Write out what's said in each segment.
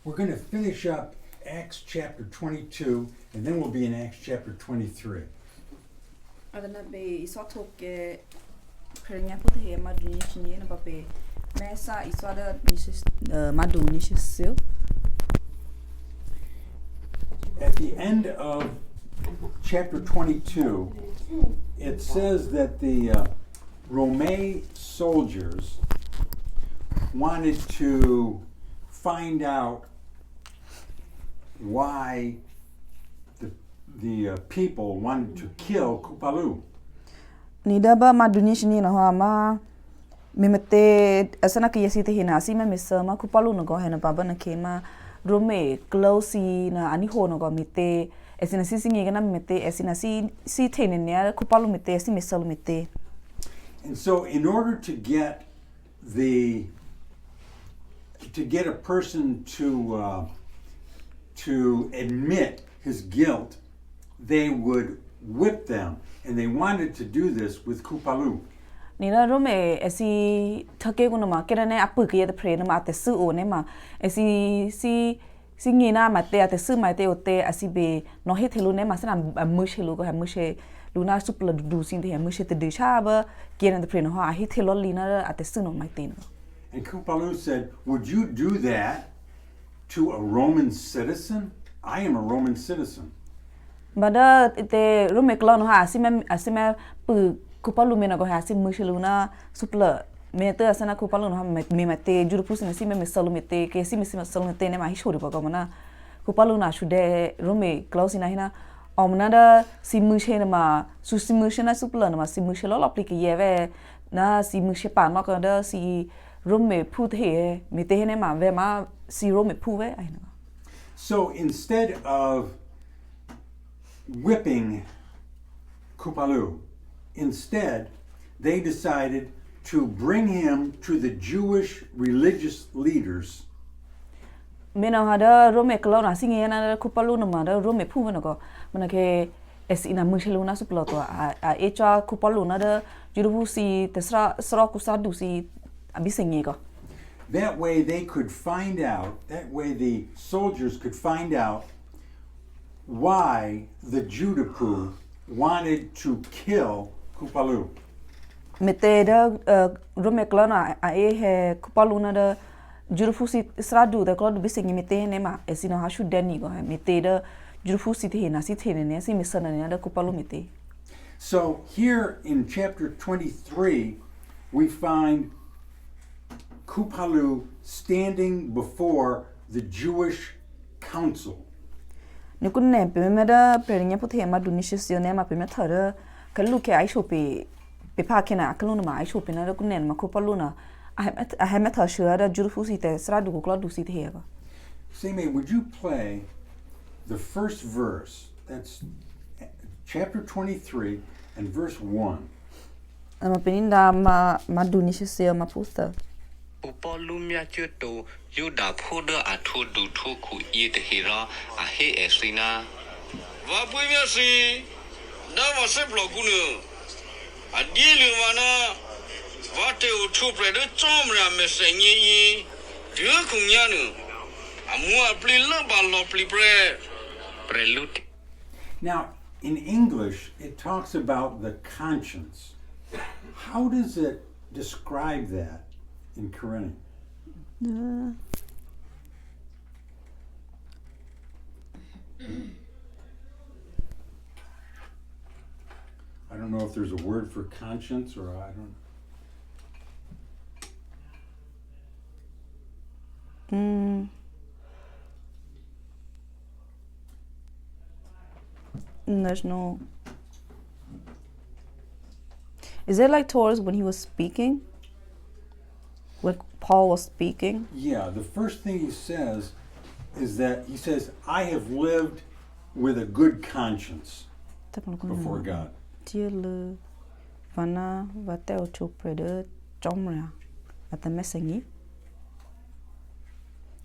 We're going to finish up Acts chapter 22, and then we'll be in Acts chapter 23. Adana be isoto ke pernya putih madu ni sini na bape mesa isoada madu ni sio. At the end of chapter 22, it says that the Roman soldiers wanted to find out why the people wanted to kill Kupalu. Ni daba madunia sini na hama memete asana ke yasi te hina asi me mesama Kupalu no go hena baba na kema Rome close na ani ho no go mete esina si singi na mete esina si tene ne Kupalu mete si mesalu mete. And so in order to get a person to admit his guilt, they would whip them, and they wanted to do this with Kupalu. Nila Rome esi take guna ma kera ne apu ke the pre na ma te su o ne ma esi si ngina ma te ate su ma te o te asibe no he telu ne ma sana mush helu go ha mush luna supla du sin te mush te de chaba kera the pre no ha he telu lina ate su no ma te no. And Kupalu said, "Would you do that to a Roman citizen? I am a Roman citizen." Bada te Rome klo no ha asime pu Kupalu me na go ha si mush luna supla me te asana Kupalu no ha me mate juru pusi si me salu me te ke si me salu me te ne ma hi shori ba go mana Kupalu na shude Rome klo si na hina omna da si mush na ma su si mush na supla na ma si mush lo aplike yeve na si mush pa ma ko da si Rome pu the me te ne ma ve ma si Rome pu ve ai na. So instead of whipping Kupalu, instead they decided to bring him to the Jewish religious leaders. Mena hada Rome klo na singi na Kupalu na ma da Rome pu na ko mana ke es ina mushelu na supla to a echa Kupalu na da jurubu si tesra sra kusadu si abisengi ko. That way they could find out, that way the soldiers could find out why the Judapu wanted to kill Kupalu. Mete da Rome klo na a he Kupalu na da jurufu si sradu da klo bisengi mete ne ma esina ha shu deni go mete da jurufu si te na si te ne si misana ne da Kupalu mete. So here in chapter 23 we find Kupalu standing before the Jewish council. Nikunne pe me da prenya puthe ma dunishisio ne ma pe me thara kalu ke ai shope pe pa kena kalu ma ai shope na kunne ma Kupalu na a ha me tha shura da jurufu si te sra du ko du si te ga. Same, would you play the first verse? That's chapter 23 and verse 1. Ma peninda ma dunishisio ma pusta. Upolumia chuto yuda puda atudu tuku yit hira a he esina. Vapuimia si dava seplo kunu. A dealing mana vate utu predu chomra mesenyi dukunyanu. Amua plila balo plipre Prelude. Now, in English, it talks about the conscience. How does it describe that in Korean? I don't know if there's a word for conscience or I don't. There's no. Is it like towards when he was speaking? When Paul was speaking? Yeah, the first thing he says is that he says, "I have lived with a good conscience before God." It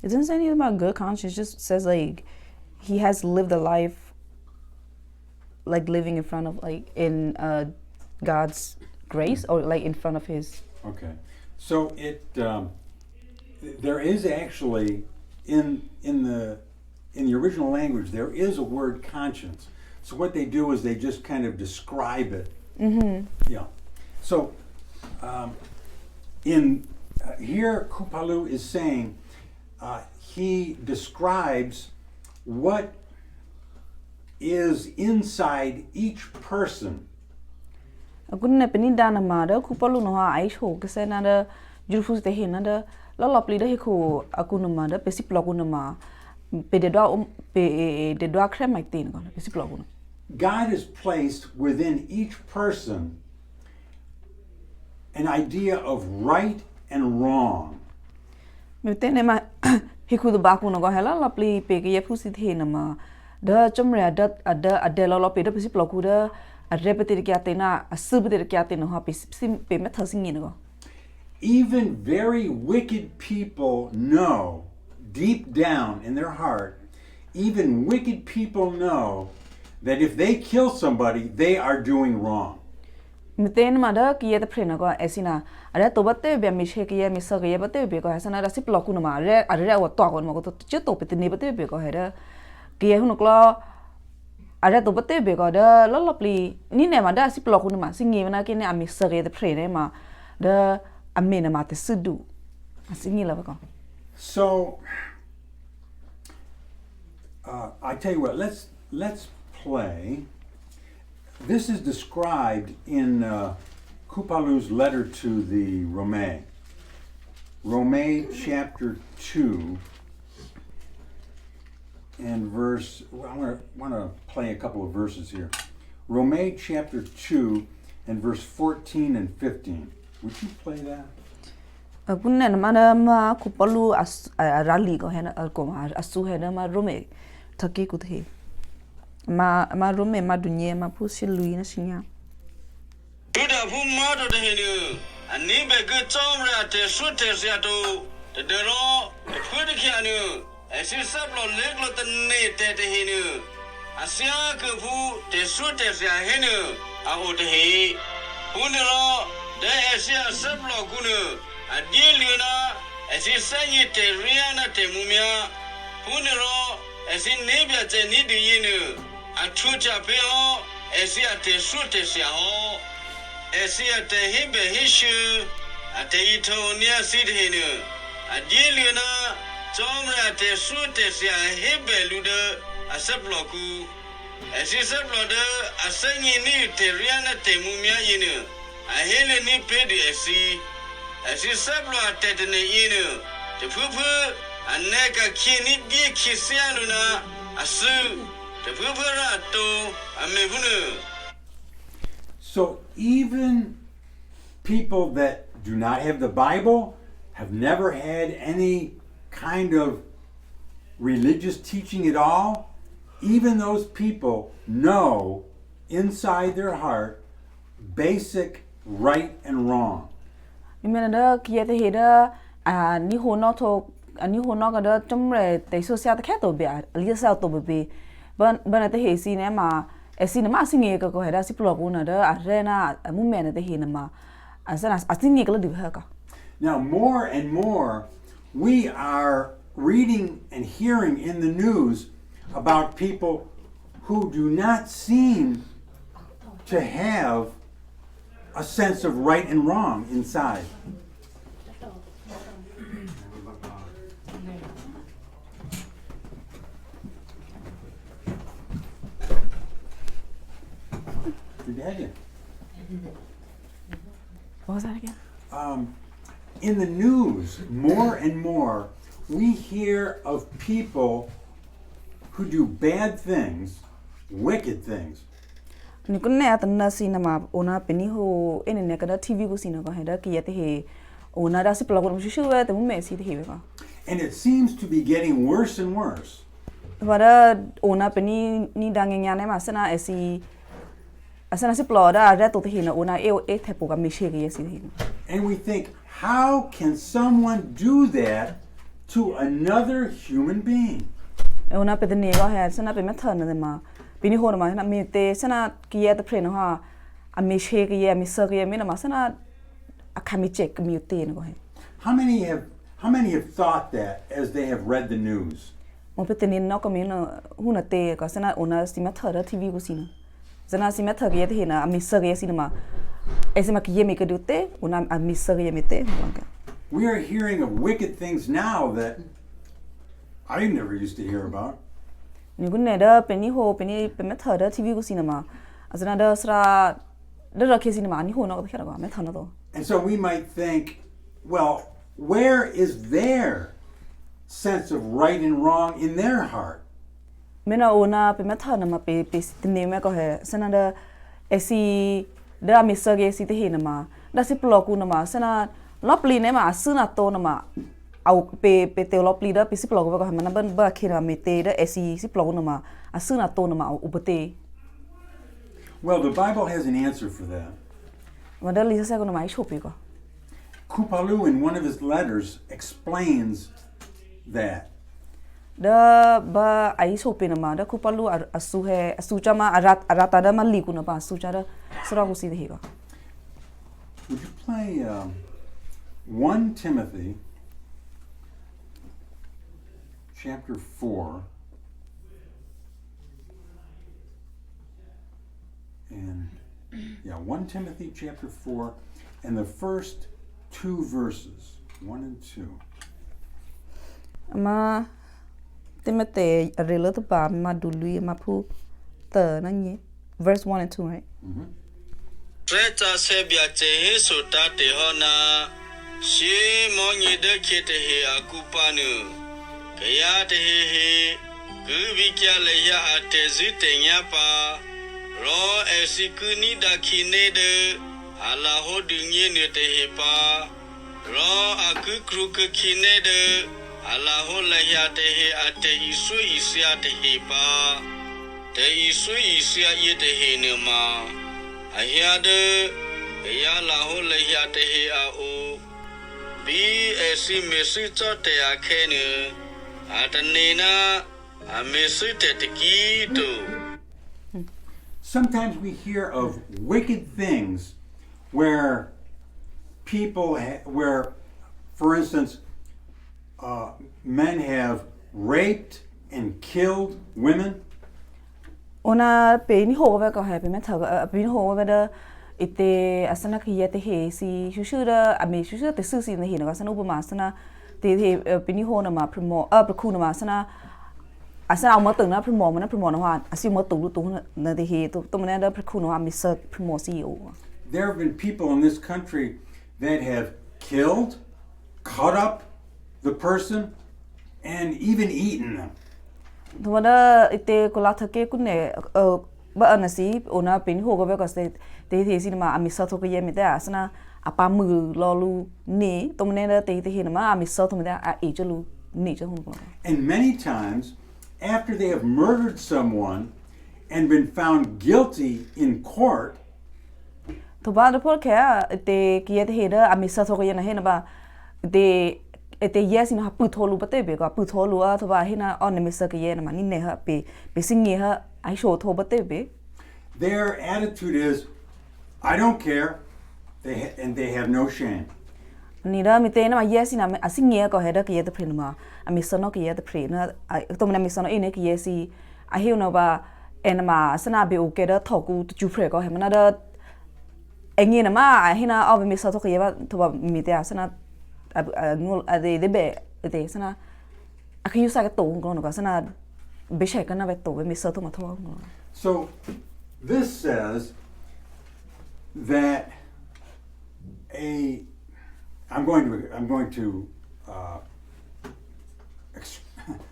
doesn't say anything about good conscience, it just says like he has lived a life like living in front of like in God's grace or like in front of his. Okay, so it there is actually in the original language there is a word conscience. So what they do is they just kind of describe it. Yeah. So here Kupalu is saying he describes what is inside each person. Aku na peninda na ma da ku palu no ha ai ho ke se na da jurfus te hin na da la pli da he ko aku no ma da pesi ploku no ma pe de do krem mai tin ko pesi ploku no. God has placed within each person an idea of right and wrong. Me te ne ma he ku do ba ku no ko hela la pli pe ke ye fusi the na ma da chomre da la pe da pesi ploku da Even very wicked people know deep down in their heart, even wicked people know that if they kill somebody, they are doing wrong. Miten mada kiye the prena ko esina are to batte be mi she kiye mi sa kiye batte be ko hasana ra sip loku na ma are wa to ko ma ko to che to pe ne batte be ko hera kiye hu no klo are to batte be ko da la pli ni ne ma da sip loku na ma singi na ke ne ami sa ke the prena ma da ami na ma te sudu singi la ko. So I tell you what, let's play. This is described in Kupalu's letter to the Rome. Rome chapter 2 and verse, I want to play a couple of verses here. Rome chapter 2 and verse 14 and 15. Would you play that? Punna mana ma Kupalu rally ko hena ko ma asu hena ma Rome thaki ku the. Ma Rome ma dunye ma pusi lui na sinya. Duda fu ma do de henu ani be ge chom ra te su te sia to de ro de phu de kya nu asi sap lo le lo te ne te henu asia ke fu te su te sia henu a ho de he fu ne ro de asia sap lo ku nu a di lu na asi sa ni te ria na te mu mya fu ne ro asi ne bya che ni di yin nu a thu cha pe ho asia te su te sia ho asia te himbe hishu a te ito nia si de henu a di lu na chom ra te su te sia himbe lu de a sap lo ku asi sap lo de a sa ni ni te ria na te mu mya yin nu a hele ni pe de asi sap lo a te ne yin nu te phu phu a ne ka ki ni di ki sia lu na a su te phu phu ra to a me bu nu. So even people that do not have the Bible, have never had any kind of religious teaching at all, even those people know inside their heart basic right and wrong. Imena da kiye te heda ni ho no to ani ho no ga da chomre te so sia ta kha to be ali sa to be ban te he si ne ma esi na ma singe ka ko heda si plo ko na da arena mu me na te he na ma asana asinge ka du ha ka. Now more and more we are reading and hearing in the news about people who do not seem to have a sense of right and wrong inside. What was that again? In the news, more and more, we hear of people who do bad things, wicked things. Ni kun ne atanna sina ma ona peni ho ene ne kada TV ko sina ko heda ki yate he ona da si pla ko mushu wa te mu me si te he ka. And it seems to be getting worse and worse. Vara ona peni ni dangenya ne ma sana esi asana si pla da ra to te he na ona e te po ka me she ke si he. And we think, how can someone do that to another human being? Ona pe ne ga ha sana pe me thana de ma pini ho ma na me te sana ki ya te pre no ha a me she ke ya me sa ke me na ma sana a ka me check me te no he. How How many have thought that as they have read the news? Mo pe tenin no ko min hu na te ka sana ona sima thara TV ko sina zana sima thag ye the na ami sag ye sina ma ऐसे ma kiye me ke dute ona ami sag ye me te We are hearing of wicked things now that I never used to hear about. ni gun ne da pe ni ho pe ni pe me thara TV ko sina ma azana da sra da ra ke sina ma ni ho no ko khara ko me thana do And so we might think, well, where is their sense of right and wrong in their heart? mena ona pe me thana ma pe tine me ko he sana da esi da mi sag ye si te he na ma da si plok ku na ma sana lopli ne ma asuna to na ma au pe te lopli da pe si plok ko ha ma na ban ba khira me te da esi si plok na ma asuna to na ma ubate Well, the Bible has an answer for that. ma da li sa ko na ma shope ko Kupalu, in one of his letters, explains that. da ba ai shope na ma da ku palu asu he asu cha ma arata da ma li ku na ba asu cha da sra ko si de ko Would you play 1 Timothy chapter 4 and 1 Timothy chapter 4 and the first 2 verses, 1 and 2. ma Timothy rela to ba ma du lui ma phu ta na ni verse 1 and 2 right Treta sebia chehe sota te hona shi mo nyi de khite he akupanu kaya te he gu bi kya le ya ate zu te nya pa ro esikuni da khine de ala ho du nyi ne te he pa ro aku kru ke khine de ala ho la ya te he ate isu isya te he pa te isu isya ye te he ne ma Ahiade ya la ho le ya te he a o bi esi mesu cho te a khene atane na a mesu te ki to. Sometimes we hear of wicked things where people, where, for instance, men have raped and killed women. ona pe ni ho ba ko ha pe me tha pe ni ho ba da ite asana ki ye te he si shu shu da ame shu shu te su si ne he na sana upama sana te pe ni ho na ma promo ku na ma sana asana ma tung na promo na promo na ha asi mo tu na te he to me na da ku na mi sa promo si o There have been people in this country that have killed, cut up the person, and even eaten them. to da ite ko la thake ku ne ba anasi ona pe ni ho ko ba ko se te si ma ami sa to ko ye mi da asana apa mu lo lu ni to me na te he na ma ami sa to me da a e lu ni cho hu ko And many times, after they have murdered someone and been found guilty in court, to ba da por ke te ki ye te he da ami sa to ko ye na he na ba te yes na pu tholu ba te be ko pu tholu a to ba he na on mi sa ke ye na ma ni ne ha pe sing ye ha ai sho tho ba te be their attitude is, I don't care, and they have no shame. ni da mi te na ma yes na a sing ye ko he da ke ye te pre na ma ami sa no ke ye te pre na to me na mi sa no ine ke ye si a he no ba en ma sana be o ke da tho ku tu pre ko he ma na da engi na ma a he na o mi sa to ke ye ba to ba mi te a sana ngol de be de sana a ke yu sa ke to ko no ka sana be she ka na be to be mi sa to ma tho So this says that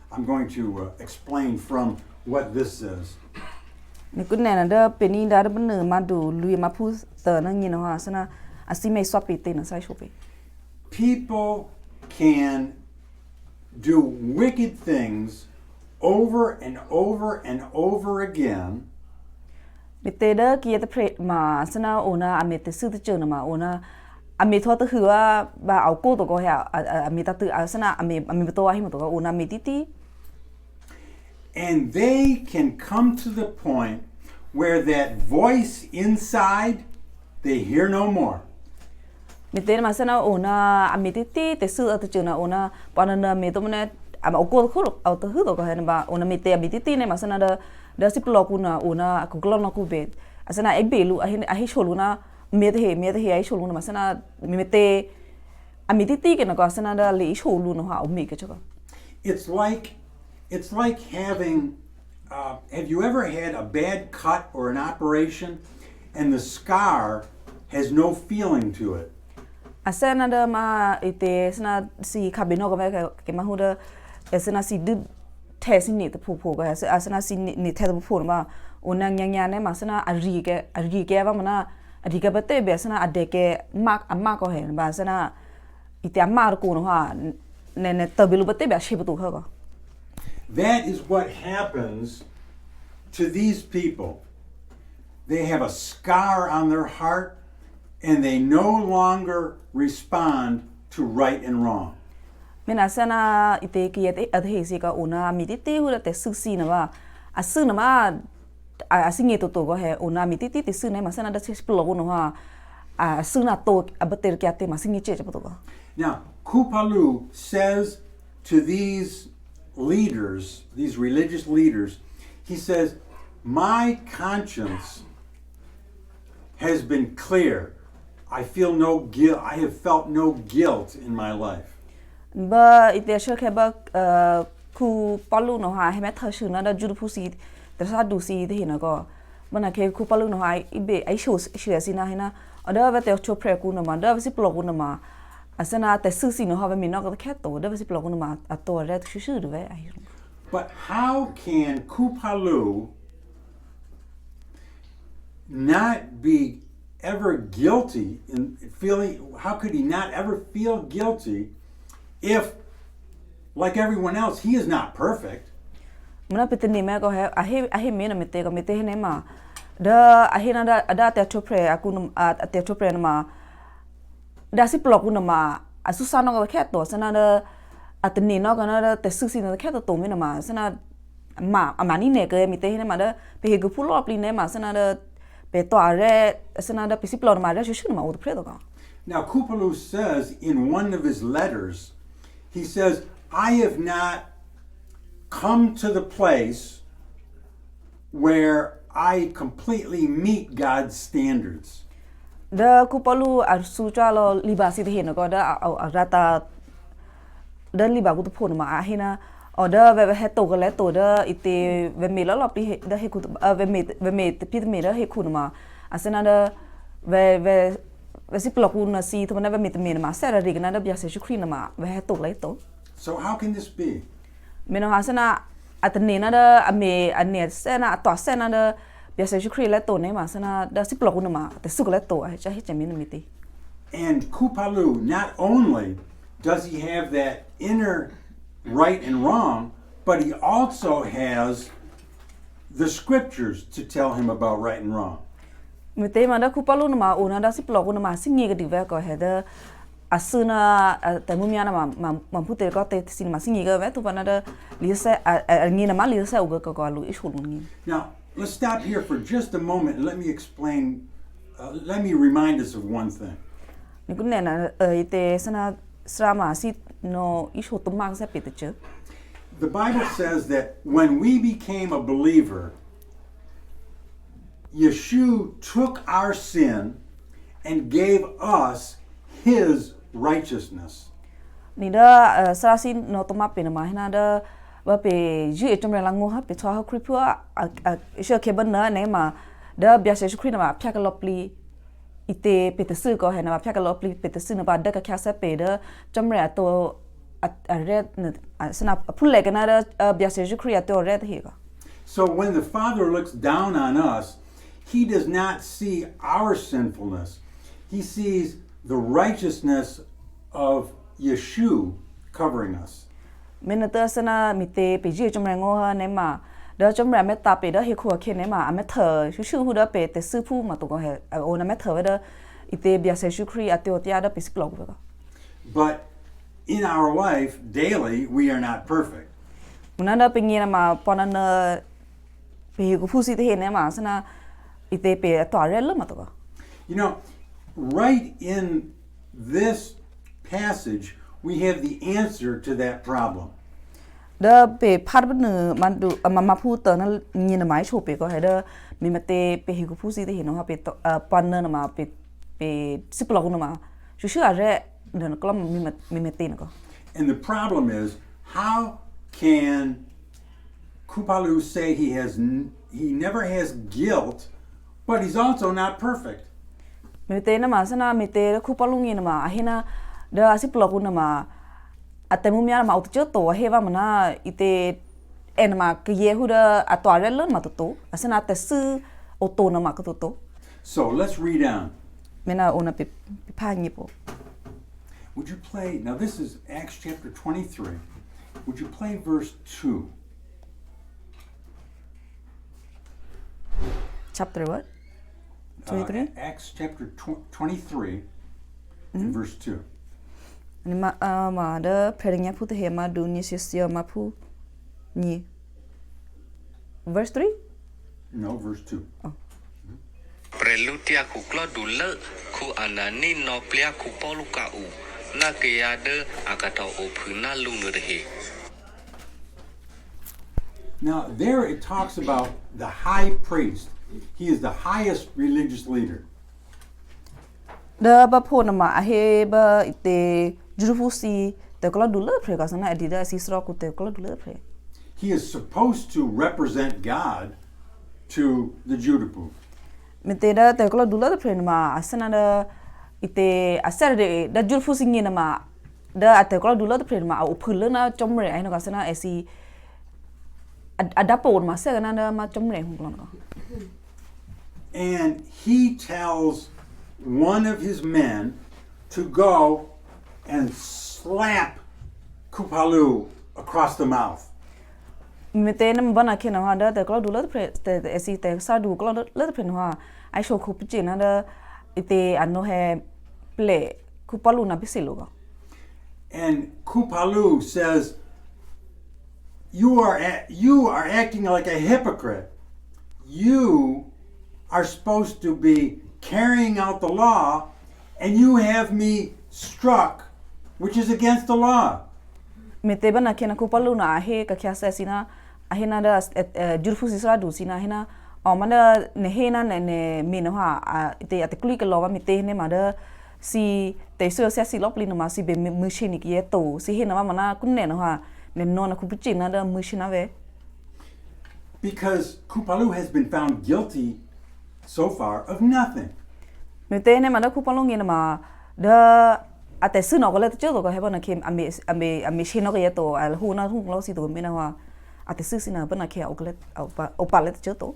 I'm going to explain from what this says. ni kun na da pe ni da ba ne ma do lui ma pu ta na ni na ha sana asi me so pe te na sai shope People can do wicked things over and over and over again, mi te da ki ye te pre ma sana ona a me te su te chuna ma ona a me tho te hua ba au ko to ko ha a me ta tu a sana a me to wa hi mo to ona me ti ti and they can come to the point where that voice inside they hear no more. mi te ma sana ona ami te su atu chuna ona panana me to mane ama okol kholo auto hu do ko hen ba ona mi te abi ne ma sana da si plok una ona ku glon ku be asana ebelu ahi choluna me te ai choluna ma sana mi te ami ke na ko asana da li cholu no ha o mi ke chaka. It's like having. Have you ever had a bad cut or an operation, and the scar has no feeling to it? Asana da ma ite sana si kabino ko ke ma hu da asana si du test ni te pho ko asana si ni te pho ma ona nya ne ma sana ari ke ba mana ari ke bate be asana ade ke mak amma ko he ba sana ite amma ko no ha ne tabilu bate be she bu ko. That is what happens to these people. They have a scar on their heart and they no longer respond to right and wrong. Mena sana ite ki ate adhe ka ona mititi hu te susi na ba asu na ma asinge to go he ona mititi te su na ma sana da splo no ha asu na to abater ki ate ma singe che go. Now, Kupalu says to these leaders, these religious leaders, he says, my conscience has been clear. I feel no guilt. I have felt no guilt in my life. Ba ite sha ke ba ku palu no ha he me tha shu na da juru phusi da sa du si de na go mana ke ku palu no ha ibe ai shu si na he na ada ba te cho pre ku na ma da si plog na ma asana te su si no ha ba mi no ga ke to da si plog na ma a to re shu de ai. But how can Kupalu not be ever guilty in feeling, how could he not ever feel guilty if, like everyone else, he is not perfect? Muna pitani me ko he me na mete ko mete ne ma da ahi na da te to pre aku no te to pre na ma da si plok na ma asusa no ko ke to sana da atni no ko na te su si no ke to me na ma sana ma amani ne ke mete ne ma da pe gu pulo pli ne ma sana da pe to are sana da pisi plok ma da shu ma o pre do ka. Now Kupalu says in one of his letters, he says, I have not come to the place where I completely meet God's standards. Da Kupalu arsu chalo libasi de no ko da rata da liba ku to ma ahina o da ve he to le to da ite ve me lo pi da he ku ve me pi me da he ku ma asena da ve si plok na si to na ve me ma sera rig na da bia se shukri na ma ve he to le to. So how can this be? Meno hasana atne na da ame ane sena to sena da bia se shukri le to ne ma sana da si plok na ma te su le to a cha he chemi na miti. And Kupalu, not only does he have that inner right and wrong, but he also has the scriptures to tell him about right and wrong. Mete ma da Kupalu na ma una da si plok na ma singi ga diva ko he da asuna te mumia na ma pute ko te sin ma singi ga ve tu pana da lisa ni na ma lisa u ga ko alu ishulu ni. Now, let's stop here for just a moment and let me explain, let me remind us of one thing. Ni kun na ite sana srama si no ishu to ma sa pete che. The Bible says that when we became a believer, Yeshua took our sin and gave us his righteousness. Ni da sa si no to ma pe na ma hina da ba pe ju e tomre langu ha pe twa ha kripua isha ke ban na ne ma da bia se shukri na ma phya ka lopli ite pe te su ko he na ma phya ka lopli pe te su na ba da ka kya sa pe da tomre to a red sana pulle ka na da bia se shukri to red he ga. So when the Father looks down on us, he does not see our sinfulness. He sees the righteousness of Yeshua covering us. Minata sana mite pe ji chomra ngo ha ne ma da chomra me ta pe da he khu khe ne ma ame ther shu hu da pe te su phu ma to ko he o na me ther da ite bia se shukri ate o tia da pe splog ba. But in our life daily we are not perfect. Munanda pe ngi na ma pona na pe ku phu si te he ne ma sana ite pe to re lo ma to ko. You know, right in this passage, we have the answer to that problem. The pe part bên nửa mà phu tờ nó nhìn là máy chụp pe có hay đó mình mà te pe hiểu phu gì thì nó pe partner nó mà pe sip log nó mà chú sure là nó có mình mà te nó có. And the problem is, how can Kupalu say he never has guilt, but he's also not perfect? Mình te nó mà sana mình te nó Kupalu nhìn mà hay na the sip log nó mà até mumia mà auto to heva mana ite en mà cái yehuda atwa lớn mà to asana até sư auto nó mà cái to. So let's read on. Mena ona pe pa nyipo. Would you play, now this is Acts chapter 23. Would you play verse 2? Chapter what? 23? Acts chapter 23 and verse 2. Ni ma da predanya pu te ma du ni sia ma pu ni. Verse 3? No, verse 2. Oh. Prelutia ku klodule ku anani no plia ku poluka u na kiyade akata opuna lunurhi. Now, there it talks about the high priest. He is the highest religious leader. Da ba po na ma he ba ite jurufusi te kala dule pre ka sana adida sisra ku te kala dule pre. He is supposed to represent God to the Judapu. Mete da te kala dule pre ma asana da ite asar de da jurufusi ngi na ma da te kala dule pre ma au phul na chomre ai no ka sana esi adapo ma se na da ma chomre hung lon ko. And he tells one of his men to go and slap Kupalu across the mouth. Mete na bana ke na da te kala dule pre te esi te sa du kala le pre na ai sho khu piche na da ite ano he ple Kupalu na bisilo ko. And Kupalu says, you are acting like a hypocrite. You are supposed to be carrying out the law, and you have me struck, which is against the law. Mete bana ke na Kupalu na he ka kya sa sina ahe na da jurfu sisra du sina he na o mana ne he na ne mi no ha ite atekuli ke lawa mete ne ma da si te so sia si lopli no ma si be machine ki to si he na mana kunne no ha ne no na kupichi na da machine ve. Because Kupalu has been found guilty so far of nothing. Mete ne ma da Kupalu ngi na ma da ate su no ko le to ko he bana ke ame shi no ke to al hu na hu lo si to mi na wa ate su sina bana ke o pa le to.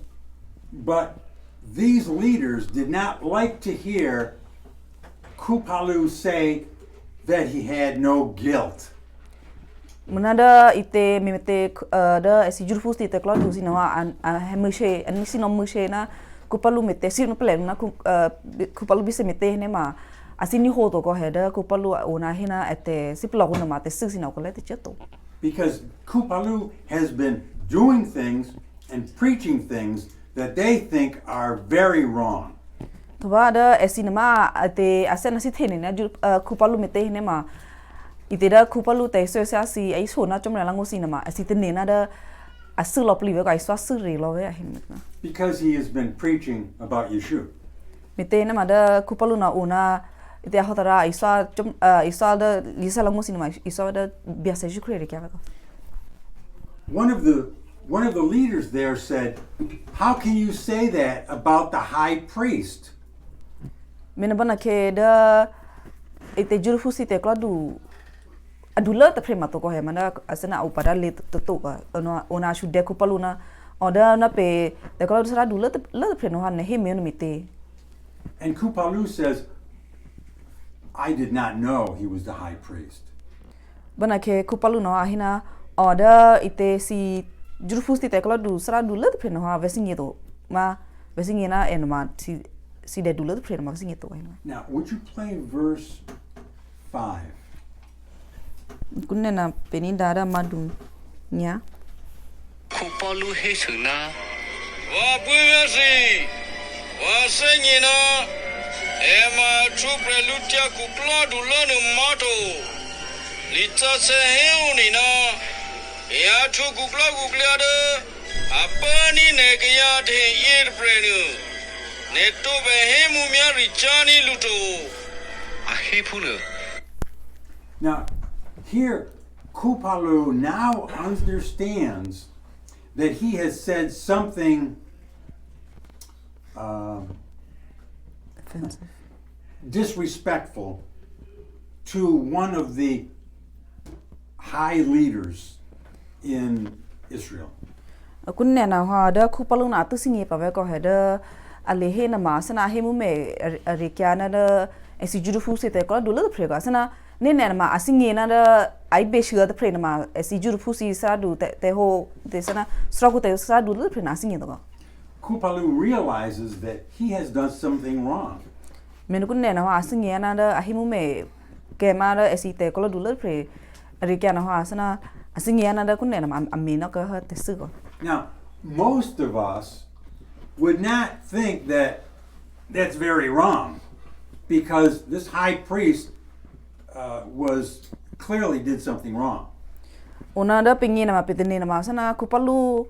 But these leaders did not like to hear Kupalu say that he had no guilt. Menada ite mimete da esi jurfus ite klo du sina wa hemushe an sino mushe na Kupalu mete sino plan na Kupalu bise mete ne ma asini ho to ko heda Kupalu ona hina ate siplo ko na mate sina ko le te cheto. Because Kupalu has been doing things and preaching things that they think are very wrong. Toba da esinema ate asena si thene na Kupalu mete ne ma ite da Kupalu te so sa si ai so na chomra lango sinema asite ne na da asu lo pli ve ka iswa su re lo ve hin. Because he has been preaching about Yeshua. Mete na ma da Kupalu na una ite hotara iswa da lisa lango sinema iswa da biasa ju krere kya ko. One of the leaders there said, "How can you say that about the high priest?" Mena bana ke da ite jurfu si te kladu adula ta prema to ko he mana asana upada le to ka ona shu de Kupalu na oda na pe te kladu sara dula le preno han he me no mite. And Kupalu says, "I did not know he was the high priest." Bana ke Kupalu no ahina oda ite si jurfu si te kladu sara dula preno ha vesingi to ma vesingi na enma si de dula preno ma vesingi to ahina. Now, would you play verse 5? Kunne na peni dara madu nya. Kupalu he suna Wa pwe si. Wa se ni na. Emma Trupre Lutia Kukla Dulano Mato. Litza Seheunina. Ea tu Kukla Kuklada. Apani Negayat Ear Brenu. Neto Behemumia Richani Luto. Ahipunu. Now, here, Kupalu now understands that he has said something Offensive. disrespectful to one of the high leaders in Israel. Kun nè nào hoa đó khu palu na tu singi pa ve ko he da ale he na ma sana he mu me arikia na da esi juru fu se te ko du le pre ga sana ne nè ma asingi na da ai be shua da pre na ma esi juru fu si sa du te ho te sana stra ku te sa du le pre na singi da Kupalu realizes that he has done something wrong. Men kun nè na hoa asingi na da a he mu me ke ma da esi te ko du le pre arikia na hoa sana asingi na da kun nè na ma ami na ka ha te su ko. Now, most of us would not think that that's very wrong because this high priest was clearly did something wrong. Ona da pingi na ma pitini na ma sana kupalu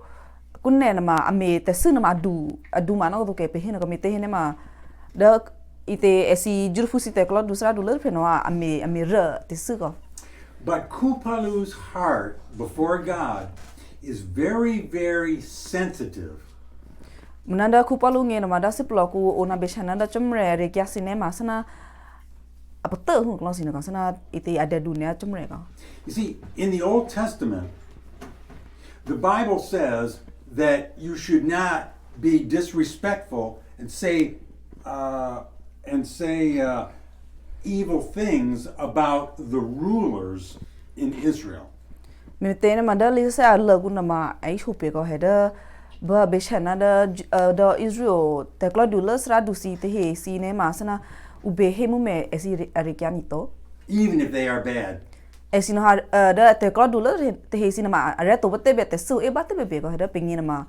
kunne na ma ame te su na ma adu ma na do ke pe hina ko me te hina ma da ite esi jurfusi te klo dusra du le pe no ame re te su ko. But Kupalu's heart before God is very, very sensitive. Munanda kupalu nge na ma da se plo ku ona be chana da chomre re kya sine ma sana apa te hu klo sine ka sana ite ada dunia chomre ka. You see, in the Old Testament, the Bible says that you should not be disrespectful and say evil things about the rulers in Israel. Me te na ma da li sa le ku na ma ai hu pe ko he da ba be chana da Israel te klo du le sra du si te he si ne ma sana u be he mu me esi re kya ni to. Even if they are bad. Esi no ha da te klo du le te he si na ma re to te be te su e ba te be ko he da pingi na ma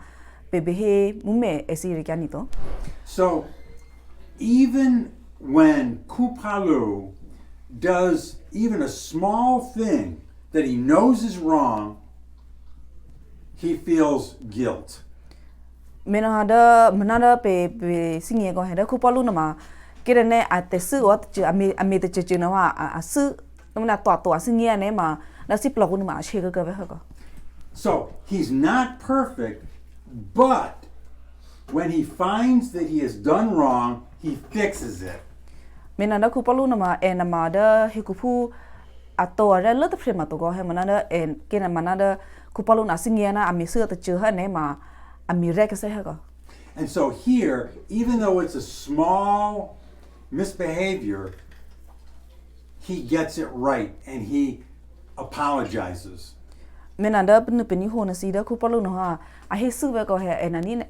be he mu me esi re kya ni to. So, even when Kupalu does even a small thing that he knows is wrong, he feels guilt. Mena ada menada pe singi ko he da ku palu na ma kire ne a te su o te ame te che na wa a su na to singi ne ma na si plo ku na ma che ga ve ko. So, he's not perfect, but when he finds that he has done wrong, he fixes it. Mena da ku palu na ma e na ma da he ku pu a to re le te pre ma to go he menada en ke na manada ku palu na singi na ame su te che ha ne ma ame re ke se ha ko. And so here, even though it's a small misbehavior, he gets it right and he apologizes. Mena da peni ho na si da ku palu no ha a he su ve ko he en ani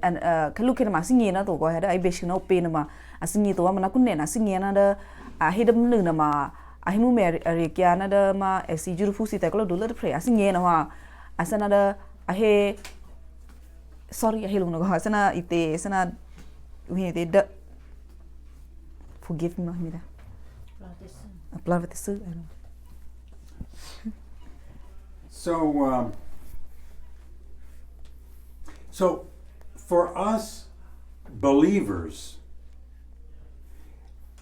kalu ke na ma singi na to ko he da ai be shi no pe na ma a singi to ma na kun ne na singi na da a he da nu na ma a he mu me re kya na da ma e si juru fu si ta ko do le pre a singi na ha a sana da a he sorry a he lu no ha sana ite sana we te da forgive me mi da applaud te su So for us believers,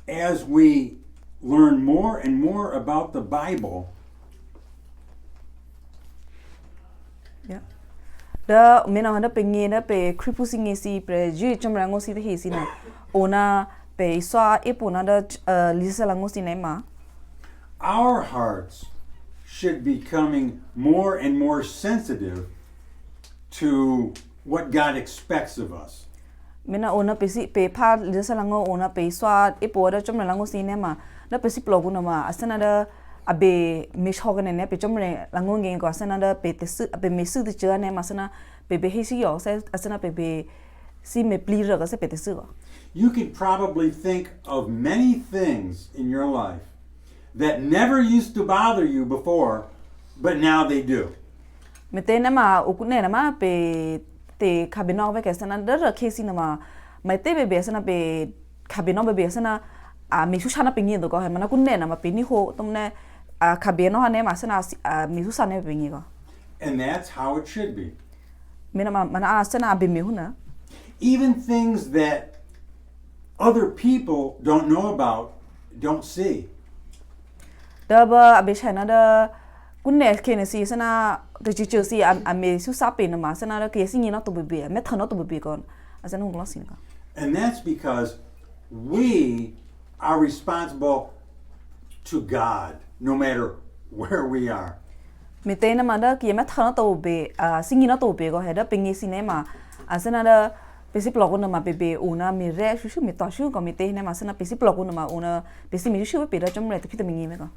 as we learn more and more about the Bible, yeah. Da mena handa pe nge na pe kripu singe si pre ju chomra ngo si he si na ona pe swa epona da lisa la ngo si na ma our hearts should be becoming more and more sensitive to what God expects of us. Mena ona pe si pe pha lisa la ngo ona pe swa epo da chomra la ngo si na ma da pe si plogu na ma asana da abe me shogane ne pe chomre la ngo nge ko asana da pe te su abe me su de cha ne ma sana pe be he si yo sa asana pe si me plira ka se pe te su. You can probably think of many things in your life that never used to bother you before, but now they do. Me te na ma o kune na ma pe te kabino ve ka sana da ra kesi na ma mai te be sana pe kabino be sana mi su sana pingi do ko he mana kun ne na ma pini ho tumne khabe no hane ma sana mi su sana pingi ko And that's how it should be. mena mana sana be mi hu na Even things that other people don't know about, don't see. da ba abe chana da kun ne ke ne si sana de chi chi si me su sa pe na ma sana da ke si ni na to be me thano to be kon asana hu sin ka And that's because we are responsible to God, no matter where we are. me te na ma da ke me thano to be si ni na to be ko he da pingi si ne ma asana da pesi blog na ma bebe una mi re shu mi ta shu ko mi te na ma sana pesi blog na ma una pesi mi shu be da chom re te phita mi ngi me ko